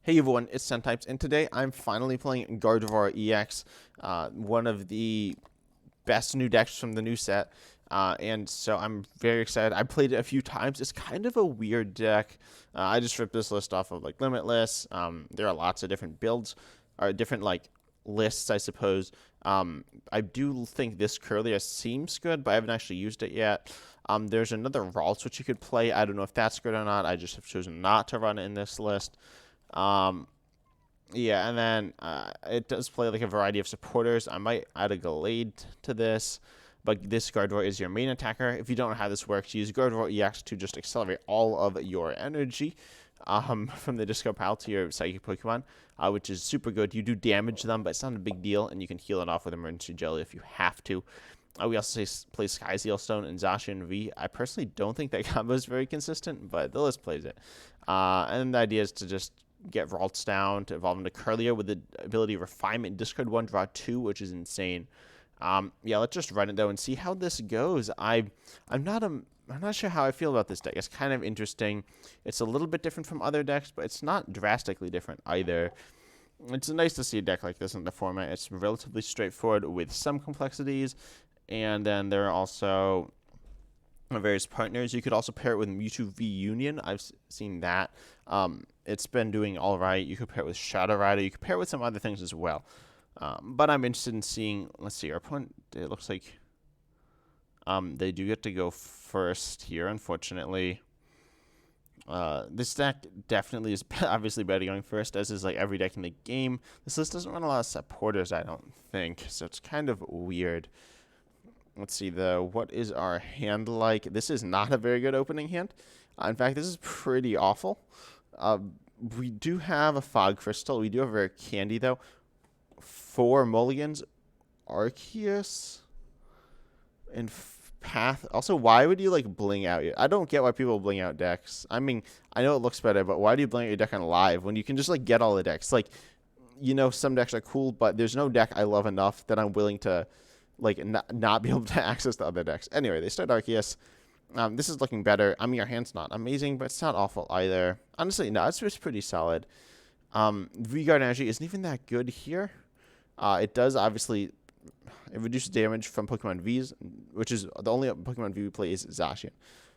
Hey everyone, it's Sentypes, and today I'm finally playing Gardevoir EX, one of the best new decks from the new set, and so I'm very excited. I played it a few times. It's kind of a weird deck. I just ripped this list off of like Limitless. There are lots of different builds, or different like lists, I suppose. I do think this Curlier seems good, but I haven't actually used it yet. There's another Ralts which you could play. I don't know if that's good or not. I just have chosen not to run it in this list. Yeah, and then it does play like a variety of supporters. I might add a Gallade to this, but this Gardevoir is your main attacker. If you don't know how this works, use Gardevoir EX to just accelerate all of your energy from the discard pile to your Psychic Pokemon, which is super good. You do damage them, but it's not a big deal, and you can heal it off with Emergency Jelly if you have to. We also play Sky Seal Stone and Zacian V. I personally don't think that combo is very consistent, but the list plays it. And the idea is to just get Ralts down to evolve into Curlier with the ability of Refinement, discard 1, draw 2, which is insane. Yeah, let's just run it though and see how this goes. I'm not sure how I feel about this deck. It's kind of interesting. It's a little bit different from other decks, but it's not drastically different either. It's nice to see a deck like this in the format. It's relatively straightforward with some complexities, and then there are also various partners. You could also pair it with Mewtwo V Union. I've seen that. It's been doing all right. You could pair it with Shadow Rider. You could pair it with some other things as well. But I'm interested in seeing, let's see, our opponent, it looks like they do get to go first here, unfortunately. This deck definitely is obviously better going first, as is like every deck in the game. This list doesn't run a lot of supporters, I don't think, so it's kind of weird. Let's see, though. What is our hand like? This is not a very good opening hand. In fact, this is pretty awful. We do have a Fog Crystal. We do have a rare Candy, though. 4 Mulligans. Arceus. And Path. Also, why would you, like, bling out? I don't get why people bling out decks. I mean, I know it looks better, but why do you bling out your deck on live when you can just, like, get all the decks? Like, you know, some decks are cool, but there's no deck I love enough that I'm willing to like not be able to access the other decks. Anyway, they start Arceus. This is looking better. I mean, our hand's not amazing, but it's not awful either. Honestly, no, it's just pretty solid. V-Guard Energy isn't even that good here. It does, obviously, it reduces damage from Pokemon Vs, which is the only Pokemon V we play is Zacian.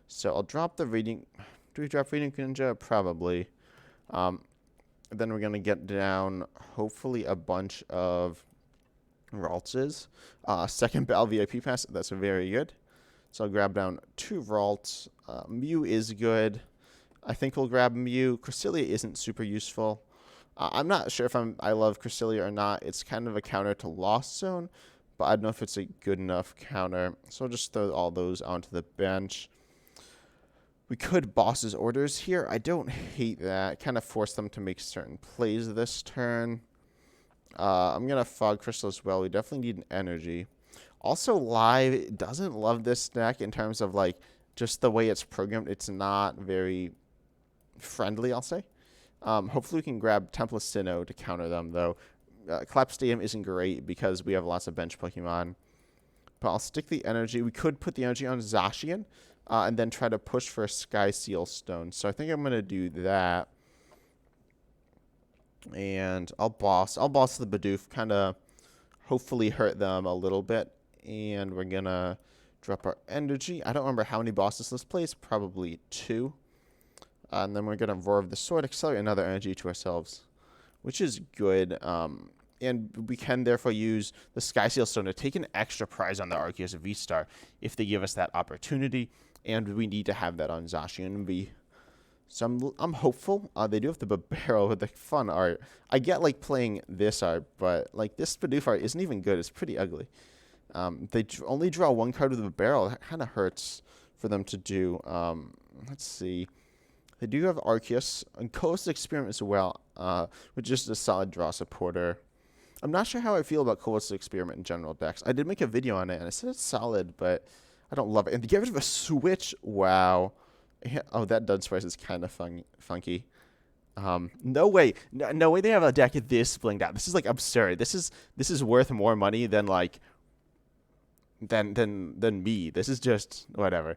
So I'll drop the Radiant. Do we drop Radiant Ninja? Probably. Then we're going to get down, hopefully, a bunch of Raltses. Second Battle VIP Pass, that's very good. So I'll grab down 2 Ralts. Mew is good. I think we'll grab Mew. Cresselia isn't super useful. I'm not sure if I love Cresselia or not. It's kind of a counter to Lost Zone, but I don't know if it's a good enough counter. So I'll just throw all those onto the bench. We could Boss's Orders here. I don't hate that. Kind of force them to make certain plays this turn. I'm going to Fog Crystal as well. We definitely need an energy. Also, Live doesn't love this deck in terms of, like, just the way it's programmed. It's not very friendly, I'll say. Hopefully we can grab Temple of Sinnoh to counter them, though. Collapse Stadium isn't great because we have lots of bench Pokemon. But I'll stick the energy. We could put the energy on Zacian and then try to push for a Sky Seal Stone. So I think I'm going to do that. And I'll boss the Bidoof, kind of hopefully hurt them a little bit. And we're going to drop our energy. I don't remember how many bosses this plays, probably 2. And then we're going to Roar of the Sword, accelerate another energy to ourselves, which is good. And we can therefore use the Sky Seal Stone to take an extra prize on the Arceus V-Star if they give us that opportunity. And we need to have that on Zacian V. So I'm hopeful. They do have the Barrel with the fun art. I get like playing this art, but like this Bidoof art isn't even good. It's pretty ugly. They only draw 1 card with a Barrel. That kind of hurts for them to do. Let's see. They do have Arceus and Coast Experiment as well, which is a solid draw supporter. I'm not sure how I feel about Coast Experiment in general decks. I did make a video on it, and I said it's solid, but I don't love it. And to get rid of a Switch, wow. Oh, that Dunsparce is kind of funky. No way. No way they have a deck this blinged out. This is like absurd. This is worth more money than like than me. This is just whatever.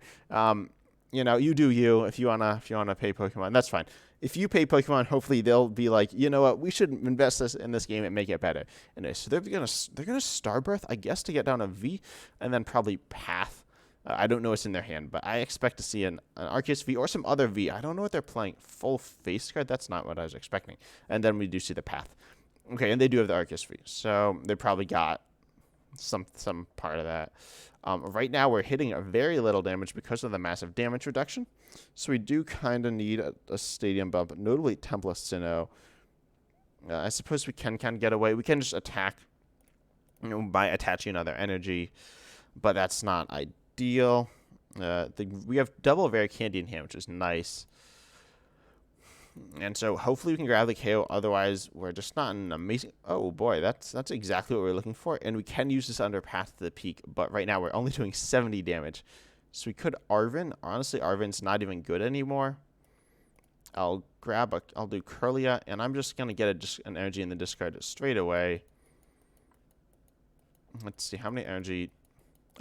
You know, you do you. If you wanna pay Pokemon, that's fine. if you pay Pokemon, hopefully they'll be like, you know what, we should invest this in this game and make it better. And so they're gonna Starbirth, I guess, to get down a V, and then probably Path. I don't know what's in their hand, but I expect to see an Arceus V or some other V. I don't know what they're playing. Full face guard? That's not what I was expecting. And then we do see the Path. Okay, and they do have the Arceus V, so they probably got some part of that. Right now, we're hitting a very little damage because of the massive damage reduction. So we do kind of need a stadium bump, notably Temple of Sinnoh. I suppose we can kind of get away. We can just attack, by attaching another energy, but that's not ideal. We have double Rare Candy in hand, which is nice. And so hopefully we can grab the KO. Otherwise, we're just not an amazing... Oh, boy, that's exactly what we're looking for. And we can use this under Path to the Peak. But right now, we're only doing 70 damage. So we could Arven. Honestly, Arven's not even good anymore. I'll do Curlia. And I'm just going to get an energy in the discard straight away. Let's see. How many energy...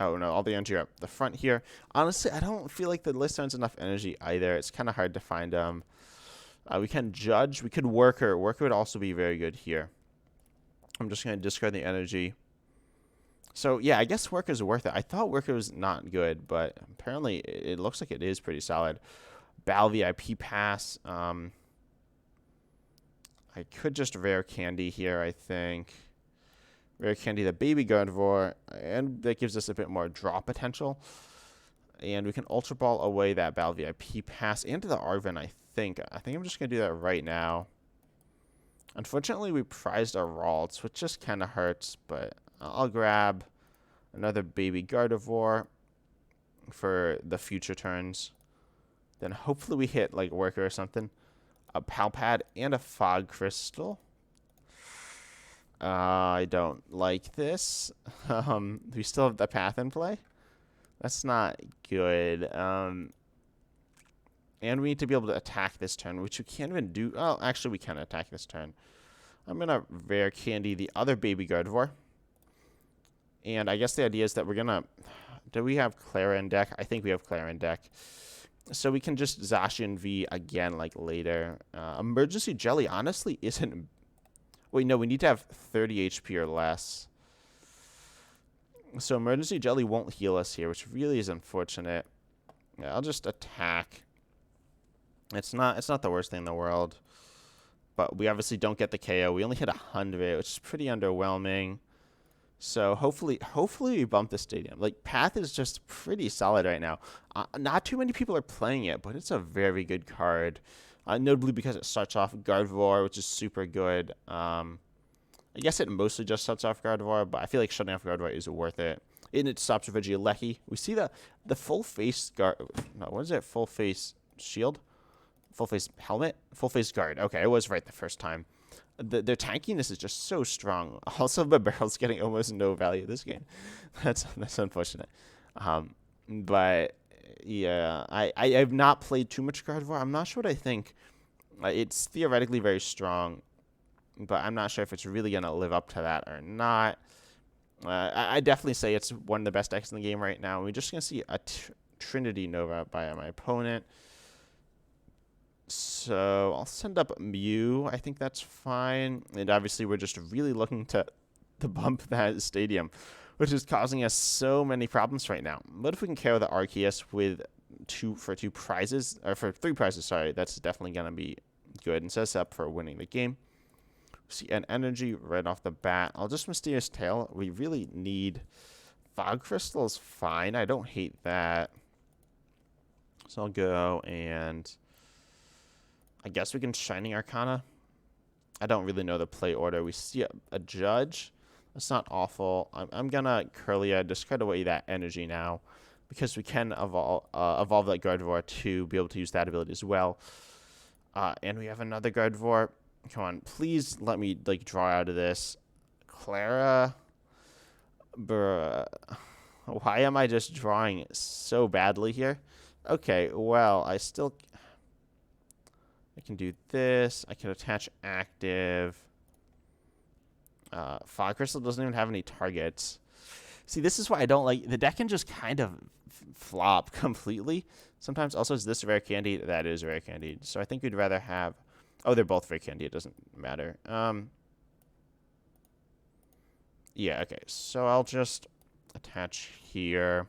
Oh, no. All the energy are up the front here. Honestly, I don't feel like the list has enough energy either. It's kind of hard to find them. We can Judge. We could Worker. Worker would also be very good here. I'm just going to discard the energy. So, yeah, I guess Worker is worth it. I thought Worker was not good, but apparently it looks like it is pretty solid. Battle VIP Pass. I could just Rare Candy here, I think. Rare Candy the Baby Gardevoir, and that gives us a bit more draw potential. And we can Ultra Ball away that Battle VIP Pass into the Arven, I think I'm just going to do that right now. Unfortunately, we prized our Ralts, which just kind of hurts, but I'll grab another Baby Gardevoir for the future turns. Then hopefully we hit, like, Worker or something. A Palpad and a Fog Crystal. I don't like this. We still have the Path in play. That's not good. And we need to be able to attack this turn, which we can't even do. Oh, actually, we can attack this turn. I'm going to Rare Candy the other Baby Gardevoir. And I guess the idea is that we're going to... Do we have Clara in deck? I think we have Clara in deck. So we can just Zacian V again, like, later. Emergency Jelly honestly isn't... Wait, no, we need to have 30 HP or less. So Emergency Jelly won't heal us here, which really is unfortunate. Yeah, I'll just attack. It's not the worst thing in the world. But we obviously don't get the KO. We only hit 100, which is pretty underwhelming. So hopefully we bump the stadium. Like, Path is just pretty solid right now. Not too many people are playing it, but it's a very good card. Notably because it starts off Gardevoir, which is super good. I guess it mostly just shuts off Gardevoir, but I feel like shutting off Gardevoir is worth it. And it stops Regieleki. We see the full face guard. No, what is it? Full face shield? Full face helmet? Full face guard. Okay, I was right the first time. Their tankiness is just so strong. Also, the barrel's getting almost no value this game. That's unfortunate. But yeah, I have not played too much Gardevoir. I'm not sure what I think. It's theoretically very strong, but I'm not sure if it's really going to live up to that or not. I definitely say it's one of the best decks in the game right now. We're just going to see a Trinity Nova by my opponent. So I'll send up Mew. I think that's fine. And obviously we're just really looking to bump that stadium, which is causing us so many problems right now. What if we can KO the Arceus with for 3 prizes? Sorry, that's definitely going to be good and set us up for winning the game. See an energy right off the bat. I'll just Mysterious Tail. We really need Fog Crystal is fine. I don't hate that. So I'll go and I guess we can Shining Arcana. I don't really know the play order. We see a Judge. That's not awful. I'm going to Curlia, discard away that energy now because we can evolve that Gardevoir to be able to use that ability as well. And we have another Gardevoir. Come on, please let me, like, draw out of this. Clara. Bruh. Why am I just drawing so badly here? Okay, well, I can do this. I can attach active. Fog Crystal doesn't even have any targets. See, this is why I don't like the deck can just kind of flop completely. Sometimes also is this rare candy? That is rare candy. So I think we'd rather have. Oh, they're both rare candy. It doesn't matter. Yeah. Okay. So I'll just attach here.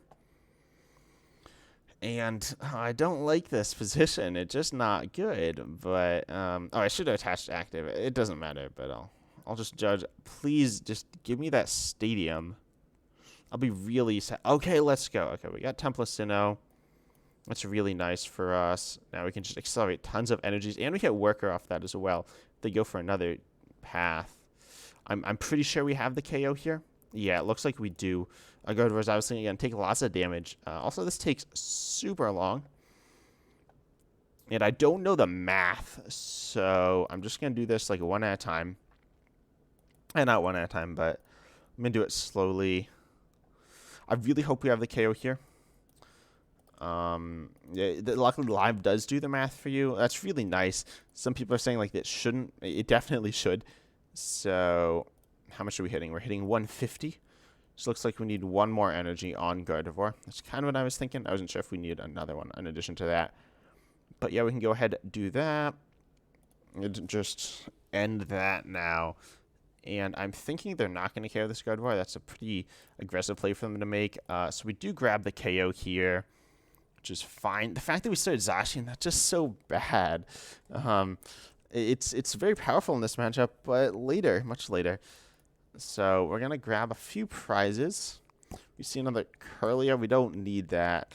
And I don't like this position. It's just not good. But oh, I should have attached active. It doesn't matter. But I'll just judge. Please just give me that stadium. I'll be really sad. Okay, let's go. Okay, we got Temple Sinnoh. That's really nice for us. Now we can just accelerate tons of energies, and we get Worker off that as well. They go for another path. I'm pretty sure we have the KO here. Yeah, it looks like we do. Gardevoir's obviously going to take lots of damage. Also, this takes super long. And I don't know the math, so I'm just going to do this like one at a time. And not one at a time, but I'm going to do it slowly. I really hope we have the KO here. Yeah, luckily live does do the math for you. That's really nice. Some people are saying like it shouldn't. It definitely should. So how much are we hitting? We're hitting 150. So looks like we need one more energy on Gardevoir. That's kind of what I was thinking. I wasn't sure if we need another one in addition to that. But yeah, we can go ahead and do that. And just end that now. And I'm thinking they're not going to KO this Gardevoir. That's a pretty aggressive play for them to make. So we do grab the KO here, which is fine. The fact that we started Zacian, that's just so bad. It's very powerful in this matchup, but later, much later. So we're going to grab a few prizes. We see another Curlia. We don't need that.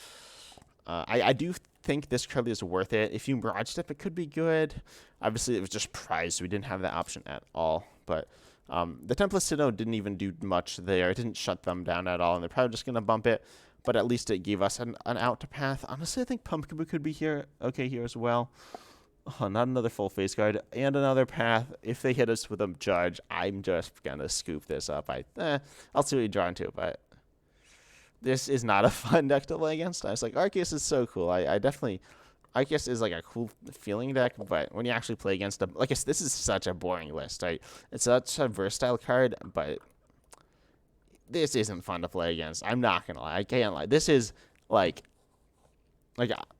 I do think this Curlia is worth it. If you Mirage Step, it could be good. Obviously, it was just prize, so we didn't have that option at all. But the Temple Sinnoh didn't even do much there. It didn't shut them down at all, and they're probably just going to bump it. But at least it gave us an out to path. Honestly, I think Pumpkaboo could be here here as well. Oh, not another full face guard and another path. If they hit us with a judge, I'm just going to scoop this up. I'll see what you draw into, but this is not a fun deck to play against. I was like, Arceus is so cool. I definitely... Arceus is like a cool feeling deck, but when you actually play against them, like this is such a boring list, right? It's such a versatile card, but this isn't fun to play against. I'm not gonna lie. I can't lie. This is like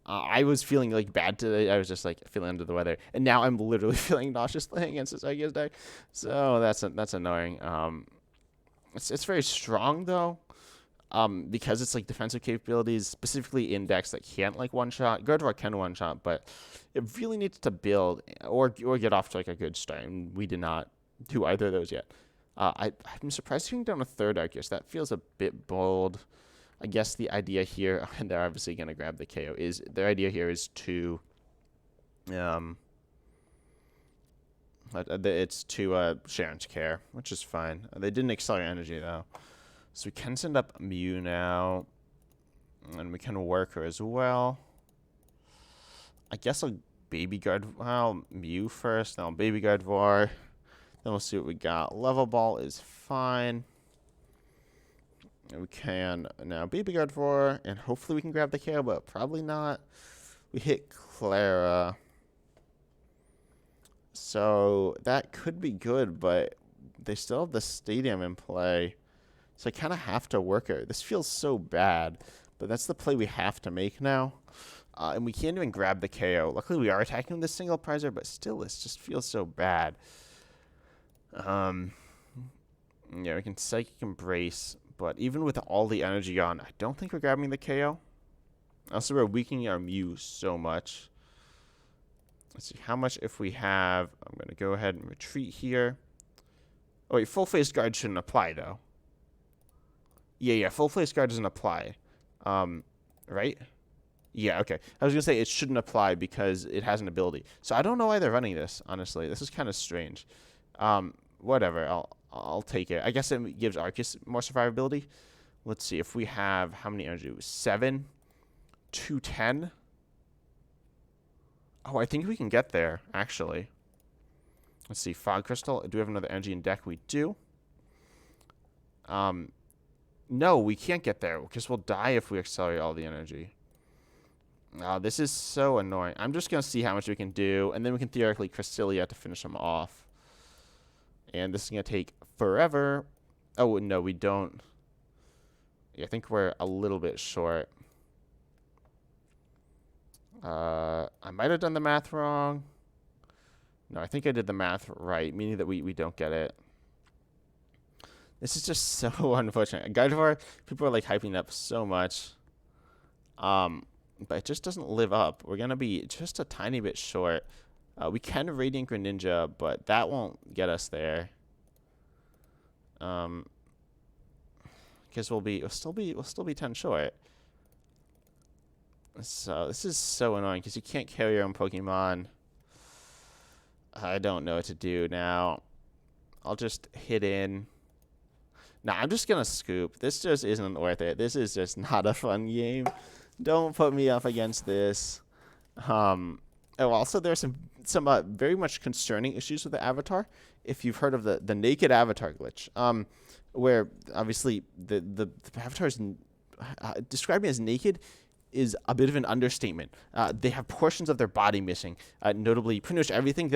I was feeling like bad today. I was just like feeling under the weather, and now I'm literally feeling nauseous playing against this Arceus deck. So that's annoying. It's very strong though. Because it's like defensive capabilities, specifically in decks that can't like one shot. Gardevoir can one shot, but it really needs to build or get off to like a good start. And we did not do either of those yet. I'm surprised taking down a third Arceus. That feels a bit bold. I guess the idea here, and they're obviously gonna grab the KO. Their idea here is to it's to Sharon's Care, which is fine. They didn't accelerate energy though. So we can send up Mew now. And we can work her as well. I guess I'll Baby Guard. Well, Mew first. Then I'll Baby Gardevoir. Then we'll see what we got. Level Ball is fine. And we can now Baby Gardevoir. And hopefully we can grab the KO, but probably not. We hit Clara. So that could be good, but they still have the Stadium in play. So I kind of have to work her. This feels so bad, but that's the play we have to make now. And we can't even grab the KO. Luckily, we are attacking this single prizer, but still, this just feels so bad. Yeah, we can Psychic Embrace, but even with all the energy gone, I don't think we're grabbing the KO. Also, we're weakening our Mew so much. Let's see how much if we have. I'm going to go ahead and retreat here. Oh, wait, full face guard shouldn't apply, though. Yeah, full face guard doesn't apply. Right? Yeah, okay. I was going to say it shouldn't apply because it has an ability. So I don't know why they're running this, honestly. This is kind of strange. Whatever. I'll take it. I guess it gives Arceus more survivability. Let's see if we have how many energy? 7, 210. Oh, I think we can get there, actually. Let's see. Fog Crystal. Do we have another energy in deck? We do. No, we can't get there because we'll die if we accelerate all the energy. This is so annoying. I'm just going to see how much we can do, and then we can theoretically Cresselia to finish them off. And this is going to take forever. Oh, no, we don't. Yeah, I think we're a little bit short. I might have done the math wrong. No, I think I did the math right, meaning that we don't get it. This is just so unfortunate. Gardevoir, people are like hyping up so much. But it just doesn't live up. We're going to be just a tiny bit short. We can Radiant Greninja, but that won't get us there. Because we'll still be 10 short. So this is so annoying because you can't carry your own Pokemon. I don't know what to do now. I'll just hit in. Nah, I'm just gonna scoop. This just isn't worth it. This is just not a fun game. Don't put me up against this. Oh, also there's some very much concerning issues with the avatar. If you've heard of the naked avatar glitch, where obviously the avatars describing as naked is a bit of an understatement. They have portions of their body missing, notably pretty much everything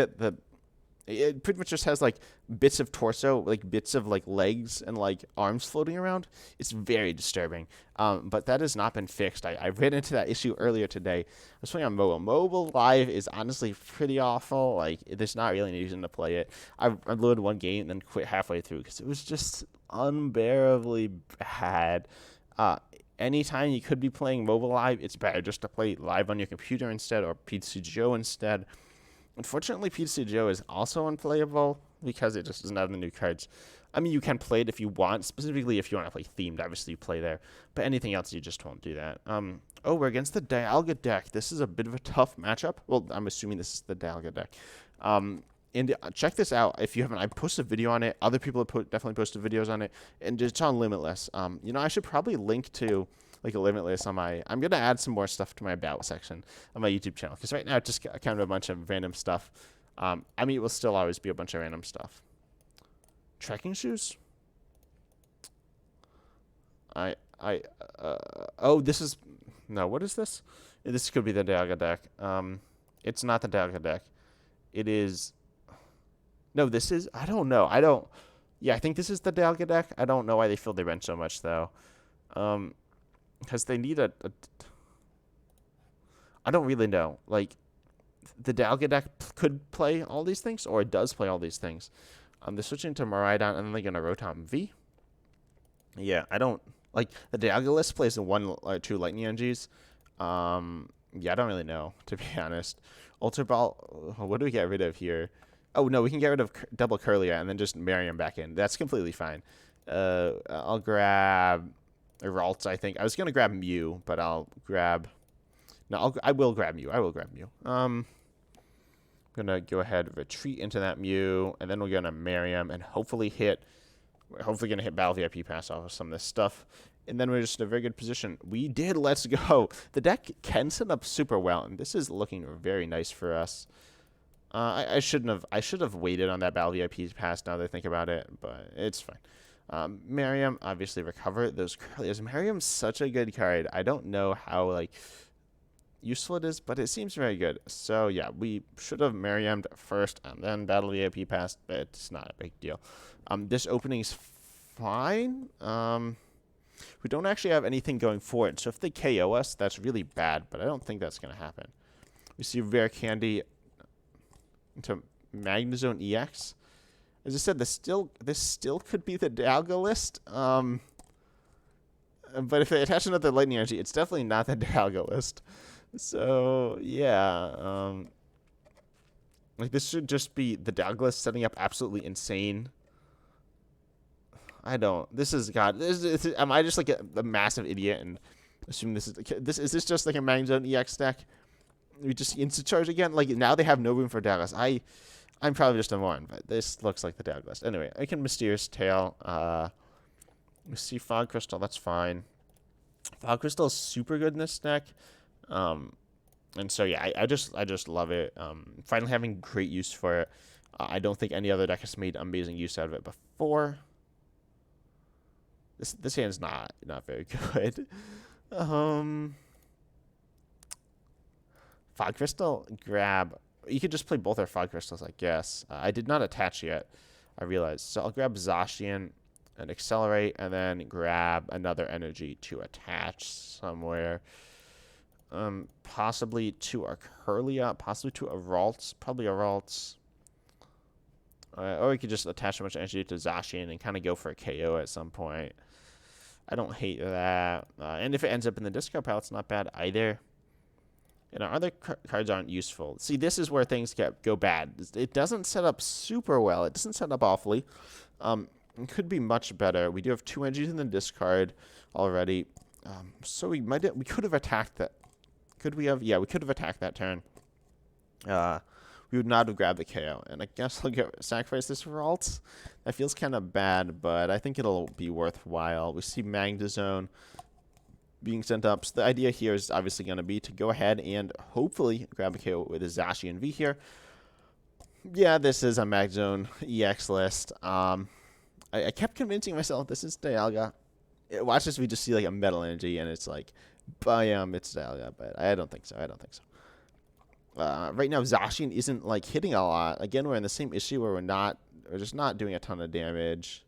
it pretty much just has like bits of torso, like bits of like legs and like arms floating around. It's very disturbing. But that has not been fixed. I ran into that issue earlier today. I was playing on mobile. Mobile Live is honestly pretty awful. Like there's not really any reason to play it. I loaded one game and then quit halfway through because it was just unbearably bad. Anytime you could be playing mobile live, it's better just to play live on your computer instead or PCGO instead. Unfortunately, PCGO is also unplayable because it just doesn't have the new cards. I mean, you can play it if you want, specifically if you want to play themed, obviously you play there. But anything else, you just won't do that. Oh, we're against the Dialga deck. This is a bit of a tough matchup. Well, I'm assuming this is the Dialga deck. And check this out. If you haven't, I posted a video on it. Other people have definitely posted videos on it. And it's on Limitless. I should probably link to like a Limitless on my... I'm going to add some more stuff to my About section on my YouTube channel. Because right now it's just kind of a bunch of random stuff. I mean, it will still always be a bunch of random stuff. Trekking shoes? Oh, this is... No, what is this? This could be the Dialga deck. It's not the Dialga deck. It is... No, this is... I don't know. Yeah, I think this is the Dialga deck. I don't know why they filled their bench so much, though. Because they need I don't really know. Like, the Dialga deck could play all these things, or it does play all these things. They're switching to Miraidon, and then they're going to Rotom V. Yeah, I don't... Like, the Dialga list plays the 1 or 2 Lightning Energies. Yeah, I don't really know, to be honest. Ultra Ball... What do we get rid of here? Oh, no, we can get rid of double Curlia and then just marry him back in. That's completely fine. I'll grab Ralts, I think. I was going to grab Mew, but I'll grab... No, I will grab Mew. I'm going to go ahead and retreat into that Mew, and then we're going to marry him and hopefully going to hit Battle VIP Pass off of some of this stuff. And then we're just in a very good position. We did. Let's go. The deck can set up super well, and this is looking very nice for us. I should have waited on that Battle VIP Pass now that I think about it, but it's fine. Miriam, obviously recover those Curlias. Miriam's such a good card. I don't know how useful it is, but it seems very good. So yeah, we should have Miriamed first and then Battle VIP Pass, but it's not a big deal. This opening's fine. We don't actually have anything going for it, so if they KO us, that's really bad, but I don't think that's going to happen. We see Rare Candy into Magnezone EX. As I said, this still could be the Dialga list. But if they attach another Lightning Energy, it's definitely not the Dialga list. So yeah, this should just be the Dialga list setting up absolutely insane. I don't. This is God. Am I just like a massive idiot and assume this is this just like a Magnezone EX deck? We just instant charge again. Like now they have no room for Dialga. I'm probably just a moron, but this looks like the Dialga list. Anyway, I can Mysterious Tail. We see Fog Crystal. That's fine. Fog Crystal is super good in this deck. And so yeah, I just love it. Finally having great use for it. I don't think any other deck has made amazing use out of it before. This hand's not very good. Fog Crystal, grab. You could just play both our Fog Crystals, I guess. I did not attach yet, I realized. So I'll grab Zacian. and accelerate, and then grab another energy to attach somewhere. Possibly to our Curlia, possibly to a Ralts, probably a Ralts. Or we could just attach a bunch of energy to Zacian and kind of go for a KO at some point. I don't hate that. And if it ends up in the discard pile, it's not bad either. And our other cards aren't useful. See, this is where things go bad. It doesn't set up super well. It doesn't set up awfully. It could be much better. We do have 2 energies in the discard already. So we could have attacked that. Could we have? Yeah, we could have attacked that turn. We would not have grabbed the KO. And I guess I'll sacrifice this for alts. That feels kind of bad, but I think it'll be worthwhile. We see Magnezone being sent up. So the idea here is obviously going to be to go ahead and hopefully grab a KO with a Zacian V here. Yeah, this is a Magnezone EX list. I kept convincing myself this is Dialga. Watch this, we just see like a Metal Energy, and it's like, bam, it's Dialga, but I don't think so. Right now, Zacian isn't like hitting a lot. Again, we're in the same issue where we're just not doing a ton of damage.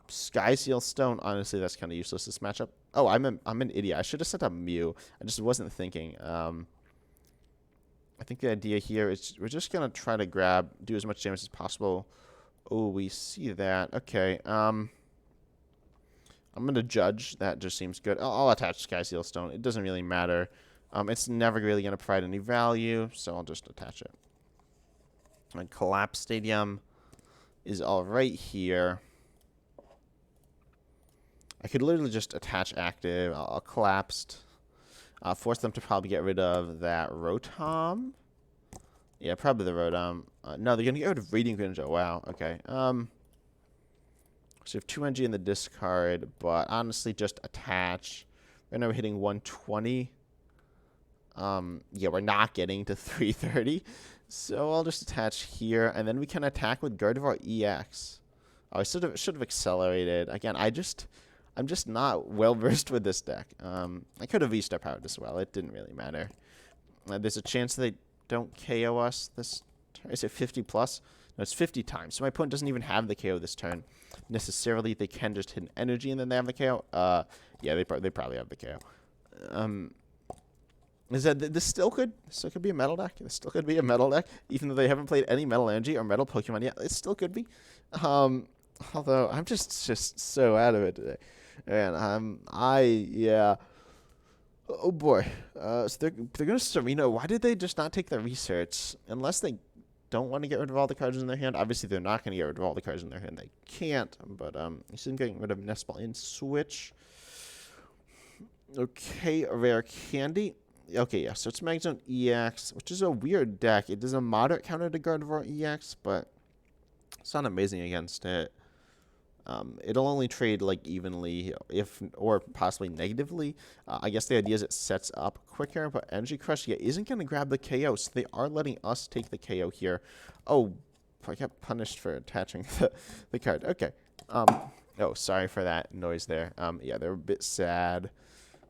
Sky Seal Stone, honestly, that's kind of useless this matchup. Oh, I'm an idiot. I should have set up Mew. I just wasn't thinking. I think the idea here is we're just gonna try to do as much damage as possible. Oh, we see that. Okay. I'm gonna judge. That just seems good. I'll attach Sky Seal Stone. It doesn't really matter. It's never really gonna provide any value, so I'll just attach it. And Collapse Stadium is all right here. I could literally just attach active. I'll collapsed. Force them to probably get rid of that Rotom. Yeah, probably the Rotom. No, they're gonna get rid of Radiant Greninja. Wow. Okay. So we have 2 energy in the discard, but honestly, just attach. Right now we're hitting 120. Yeah, we're not getting to 330. So I'll just attach here, and then we can attack with Gardevoir EX. Oh, I should have accelerated. Again, I'm just not well versed with this deck. I could have V-Star powered as well. It didn't really matter. There's a chance they don't KO us this turn. Is it 50 plus? No, it's 50 times. So my opponent doesn't even have the KO this turn. Necessarily, they can just hit an energy and then they have the KO. Yeah, they probably have the KO. Is that this still could be a metal deck? This still could be a metal deck, even though they haven't played any metal energy or metal Pokemon yet. It still could be. Although I'm just so out of it today. And yeah. Oh boy. So they're gonna Serena. Why did they just not take the research? Unless they don't want to get rid of all the cards in their hand. Obviously, they're not gonna get rid of all the cards in their hand. They can't. But you see them getting rid of Nestball and Switch. Okay, a rare candy. Okay, yeah. So it's Magnezone EX, which is a weird deck. It does a moderate counter to Gardevoir EX, but it's not amazing against it. It'll only trade like evenly, or possibly negatively. I guess the idea is it sets up quicker, but Energy Crush isn't going to grab the KO, so they are letting us take the KO here. Oh, I got punished for attaching the card. Okay. Oh, sorry for that noise there. Yeah, they're a bit sad.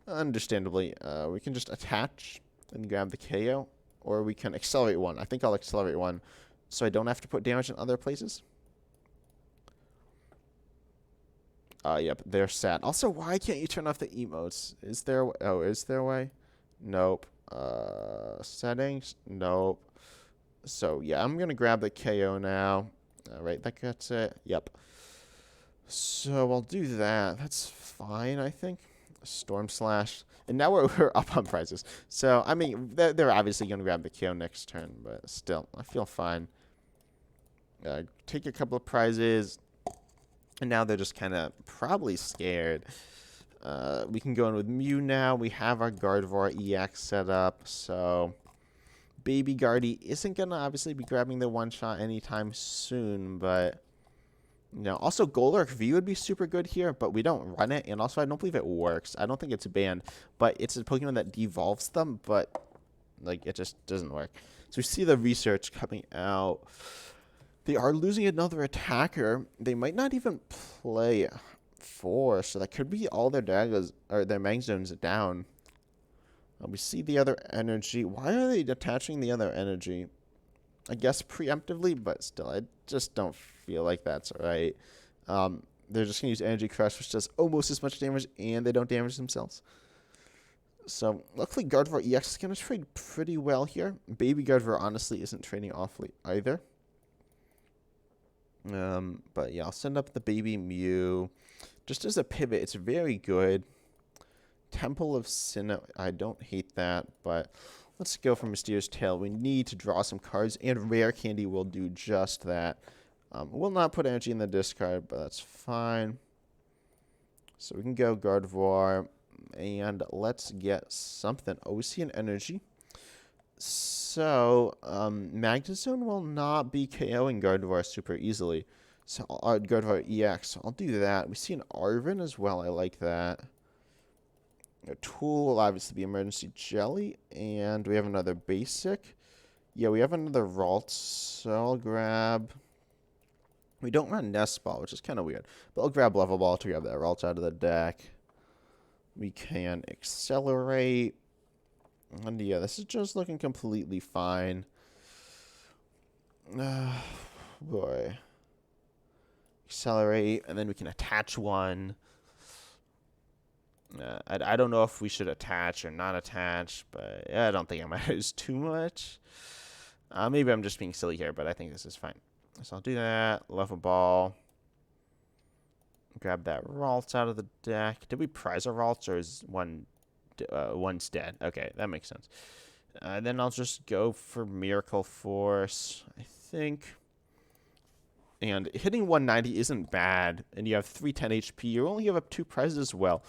Understandably, we can just attach and grab the KO, or we can accelerate one. I think I'll accelerate one, so I don't have to put damage in other places. Yep, they're sad. Also, why can't you turn off the emotes? Is there a way? Nope. Settings? Nope. So, yeah, I'm going to grab the KO now. All right, that gets it. Yep. So, I'll do that. That's fine, I think. Storm Slash. And now we're up on prizes. So, I mean, they're obviously going to grab the KO next turn, but still, I feel fine. Take a couple of prizes. And now they're just kind of probably scared. We can go in with Mew now. We have our Gardevoir EX set up. So Baby Guardy isn't going to obviously be grabbing the one-shot anytime soon. But, you know, also Golurk V would be super good here. But we don't run it. And also I don't believe it works. I don't think it's banned. But it's a Pokemon that devolves them. But, like, it just doesn't work. So we see the research coming out. They are losing another attacker. They might not even play 4, so that could be all their daggers or their Magzones down. We see the other energy. Why are they attaching the other energy? I guess preemptively, but still, I just don't feel like that's right. they're just going to use Energy Crush, which does almost as much damage, and they don't damage themselves. So, luckily, Gardevoir EX is going to trade pretty well here. Baby Gardevoir, honestly, isn't trading awfully either. But, yeah, I'll send up the Baby Mew. Just as a pivot, it's very good. Temple of Sinnoh, I don't hate that, but let's go for Mysterious Tail. We need to draw some cards, and Rare Candy will do just that. We'll not put energy in the discard, but that's fine. So we can go Gardevoir, and let's get something. Oh, we see an energy. So, Magnezone will not be KOing Gardevoir super easily. So, Gardevoir EX, so I'll do that. We see an Arven as well, I like that. A tool will obviously be Emergency Jelly, and we have another basic. Yeah, we have another Ralt, so I'll grab... We don't run Nest Ball, which is kind of weird, but I'll grab Level Ball to grab that Ralt out of the deck. We can Accelerate, and yeah, this is just looking completely fine. Boy. Accelerate, and then we can attach one. I don't know if we should attach or not attach, but I don't think it matters too much. Maybe I'm just being silly here, but I think this is fine. So I'll do that. Level Ball. Grab that Ralts out of the deck. Did we prize our Ralts, or is one's dead? Okay, that makes sense. Then I'll just go for Miracle Force, I think. And hitting 190 isn't bad, and you have 310 HP. You only give up 2 prizes as well.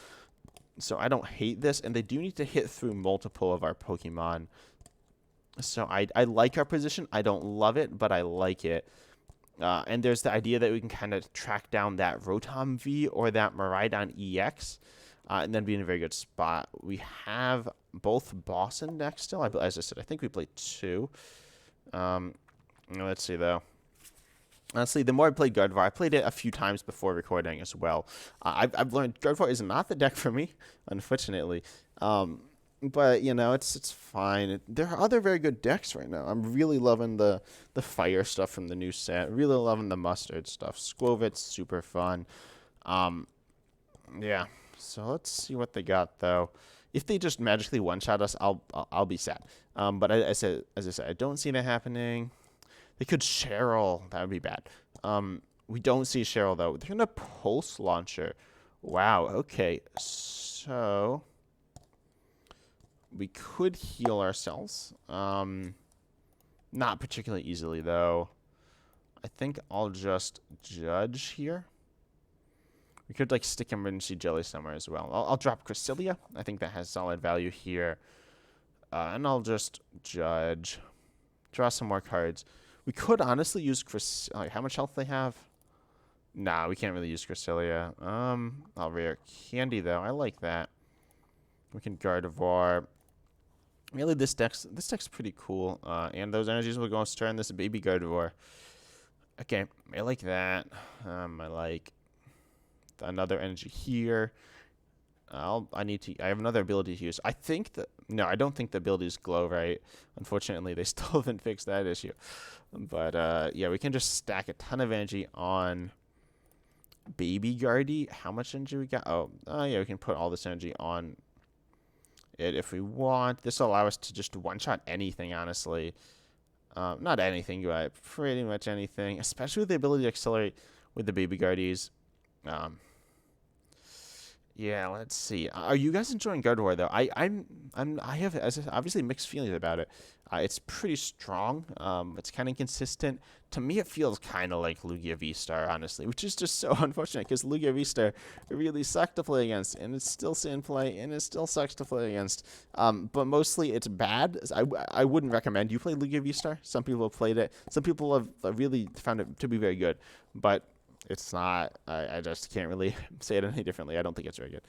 So I don't hate this, and they do need to hit through multiple of our Pokemon. So I like our position. I don't love it, but I like it. And there's the idea that we can kind of track down that Rotom V or that Miraidon EX, and then be in a very good spot. We have both Boss in deck still. As I said, I think we played 2. Let's see, though. Honestly, the more I played Gardevoir, I played it a few times before recording as well. I've learned Gardevoir is not the deck for me, unfortunately. But, you know, it's fine. There are other very good decks right now. I'm really loving the fire stuff from the new set. Really loving the mustard stuff. Squovit's super fun. Yeah. So let's see what they got, though. If they just magically one-shot us, I'll be sad. But as I said, I don't see that happening. They could Cheryl. That would be bad. We don't see Cheryl, though. They're going to Pulse Launcher. Wow. Okay. So we could heal ourselves. Not particularly easily, though. I think I'll just Judge here. We could, like, stick Emergency Jelly somewhere as well. I'll drop Cresselia. I think that has solid value here. And I'll just Judge. Draw some more cards. We could honestly use how much health they have? Nah, we can't really use Cresselia. I'll Rare Candy, though. I like that. We can Gardevoir. Really, this deck's pretty cool. And those energies will go and stir in this baby Gardevoir. Okay, I like that. I like another energy here. I have another ability to use. I think that... No, I don't think the abilities glow right. Unfortunately, they still haven't fixed that issue. But, yeah, we can just stack a ton of energy on Baby Guardy. How much energy we got? Oh, yeah, we can put all this energy on it if we want. This will allow us to just one-shot anything, honestly. Not anything, but pretty much anything. Especially with the ability to accelerate with the Baby Guardies. Yeah, let's see. Are you guys enjoying Gardevoir though? I have obviously mixed feelings about it. It's pretty strong. It's kind of consistent. To me, it feels kind of like Lugia V-Star, honestly, which is just so unfortunate because Lugia V-Star really sucked to play against, and it's still in play, and it still sucks to play against. But mostly it's bad. I wouldn't recommend you play Lugia V-Star. Some people have played it. Some people have really found it to be very good, but it's not. I just can't really say it any differently. I don't think it's very good.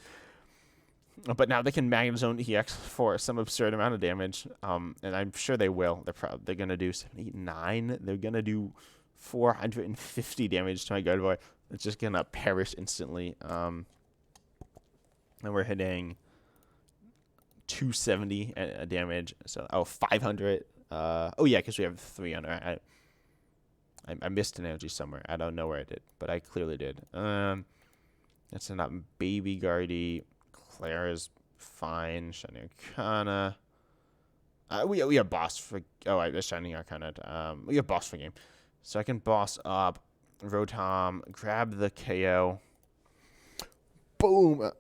But now they can Magnezone EX for some absurd amount of damage, and I'm sure they will. They're gonna do 7, 8, 9. They're gonna do 450 damage to my Gardevoir. It's just gonna perish instantly. And we're hitting 270 damage. So 500. Oh yeah, because we have 300. I missed an energy somewhere. I don't know where I did, but I clearly did. That's not Baby Guardy. Claire is fine. Shining Arcana. We have boss for. Oh, wait, the Shining Arcana. We have boss for game. So I can boss up Rotom, grab the KO. Boom.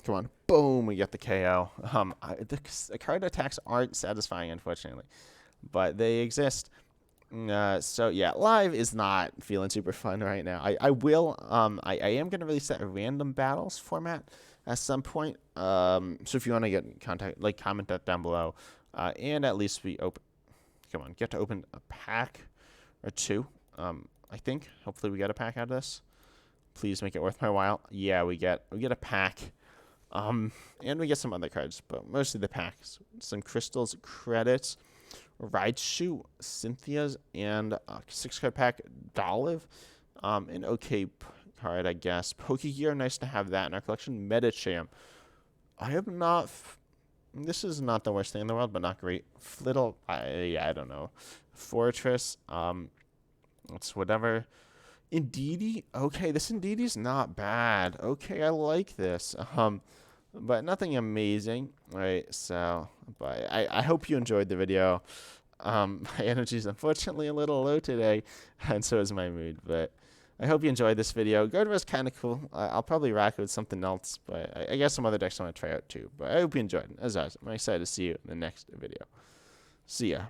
Come on. Boom. We get the KO. The card attacks aren't satisfying, unfortunately, but they exist. So yeah, live is not feeling super fun right now. I will I am gonna release that random battles format at some point. So if you want to get in contact, like comment that down below, and at least we open. Come on, get to open a pack or two. I think hopefully we get a pack out of this. Please make it worth my while. Yeah, we get a pack. And we get some other cards, but mostly the packs. Some crystals, credits, Raichu, Cynthia's, and a 6-card pack, Dolive. An okay card, I guess. Pokegear, nice to have that in our collection. Medicham. I am not. This is not the worst thing in the world, but not great. Flittle, I don't know. Fortress, it's whatever. Indeedee, okay, this Indeedee's not bad. Okay, I like this. But nothing amazing, right? So, but I hope you enjoyed the video. My energy is unfortunately a little low today, and so is my mood. But I hope you enjoyed this video. Gardevoir's kind of cool. I'll probably rock it with something else, but I guess some other decks I want to try out too. But I hope you enjoyed. As always, I'm excited to see you in the next video. See ya.